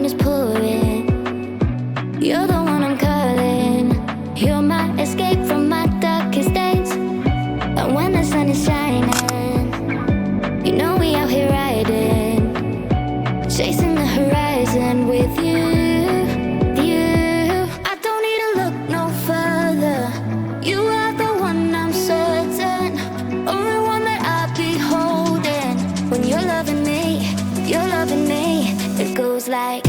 is pouring. You're the one I'm calling. You're my escape from my darkest days. And when the sun is shining, you know we out here riding, chasing the horizon with you. I don't need to look no further. You are the one I'm certain, only one that I'll be holding. When you're loving me, it goes like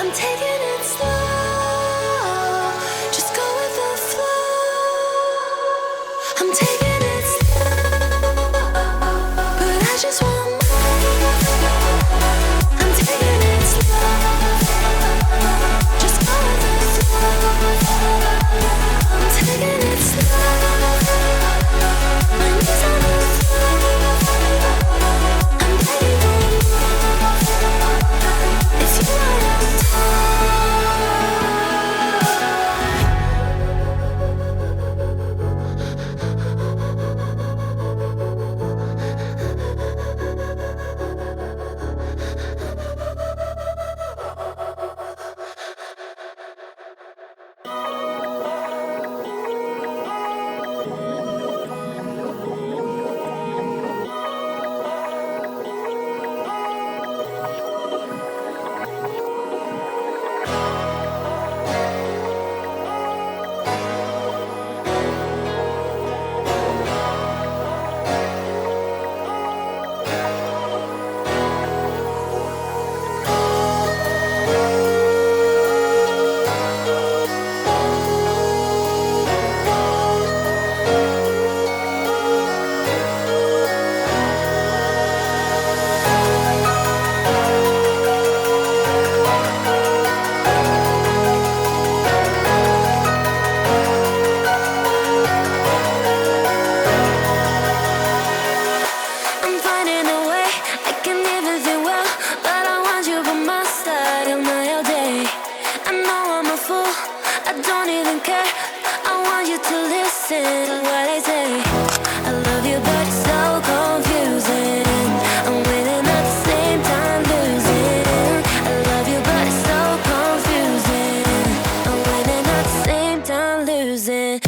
I'm taking it slow, just go with the flow. listen to what I say. I love you, but it's so confusing. I'm winning at the same time losing. I love you, but it's so confusing. I'm winning at the same time losing.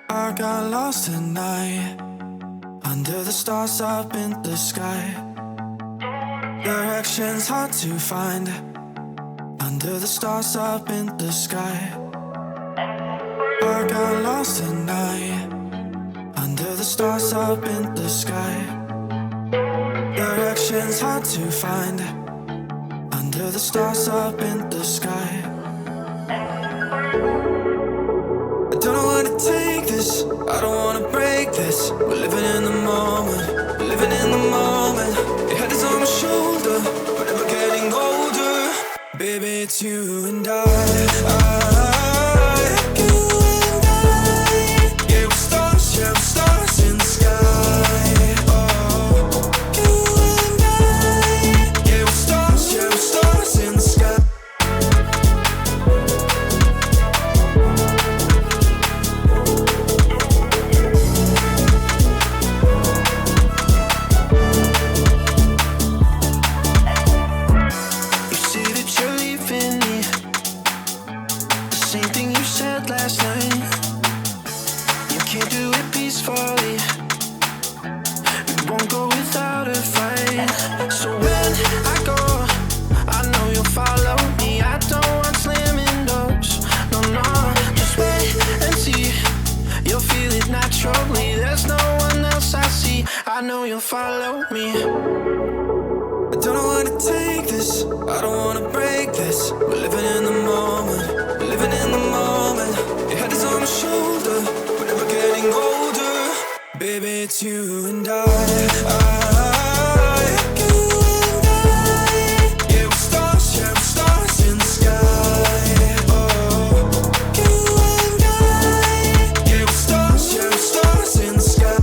I got lost tonight under the stars up in the sky. Directions hard to find under the stars up in the sky. I got lost tonight under the stars up in the sky. Directions hard to find under the stars up in the sky. I don't know where to take this, I don't wanna break this. We're living in the moment, we're living in the moment. Your head is on my shoulder, but never getting older. Baby, it's you and I. You and I. Yeah, we're stars in the sky. Oh, you and I. Yeah, we're stars in the sky. Last night, you can't do it peacefully. We won't go without a fight. So when I go, I know you'll follow me. I don't want slamming doors. No, no, just wait and see. You'll feel it naturally. There's no one else I see. I know you'll follow me. I don't know where to take this, I don't wanna break this. We're living in the moment, we're living in the moment. Your head is on my shoulder, we're never getting older. Baby, it's you and I. You and I. Yeah, we're stars in the sky. Oh, you and I. Yeah, we're stars in the sky.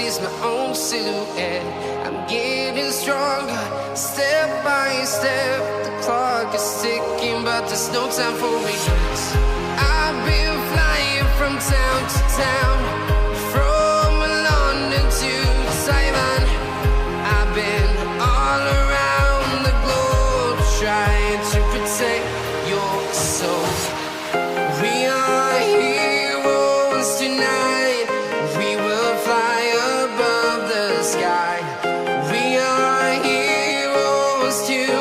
notice my own silhouette. I'm getting stronger, step by step. The clock is ticking, but there's no time for regrets. I've been flying from town to town, from London to Taiwan. I've been all around the globe, trying to protect your soul. We are heroes tonight. We will fly above the sky. We are heroes tonight.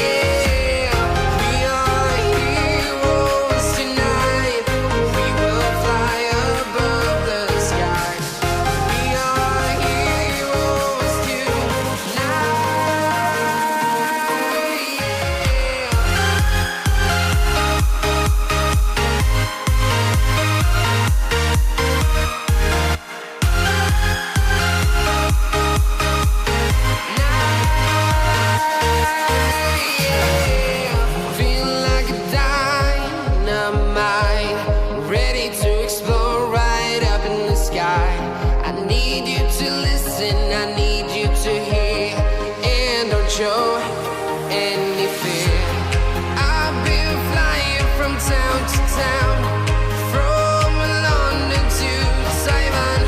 Yeah. We are heroes tonight. We will fly above the sky. We are heroes tonight. Feel like a dynamite, ready to explode right up in the sky. I need you to listen, I need you to hear, and don't show any fear. I've been flying from town to town, from London to Taiwan.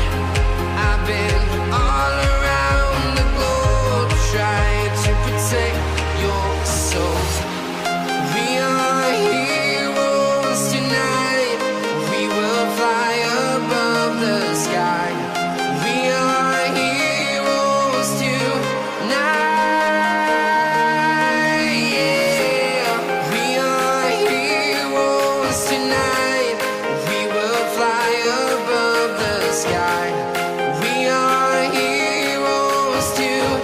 I've been all around the globe, trying to protect your soul. We are heroes tonight. We will fly above the sky. We are heroes tonight. Yeah. We are heroes tonight. We will fly above the sky. We are heroes tonight.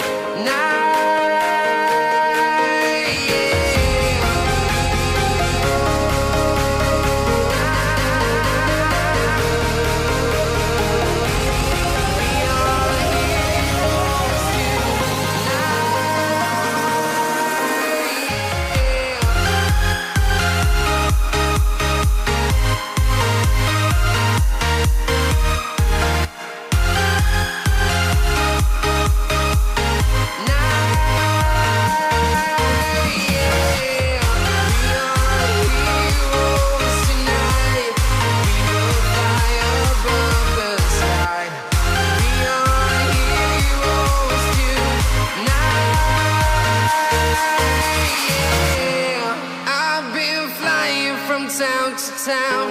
I've been flying from town to town,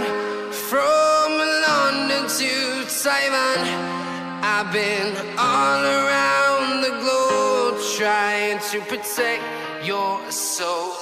from London to Taiwan. I've been all around the globe, trying to protect your soul.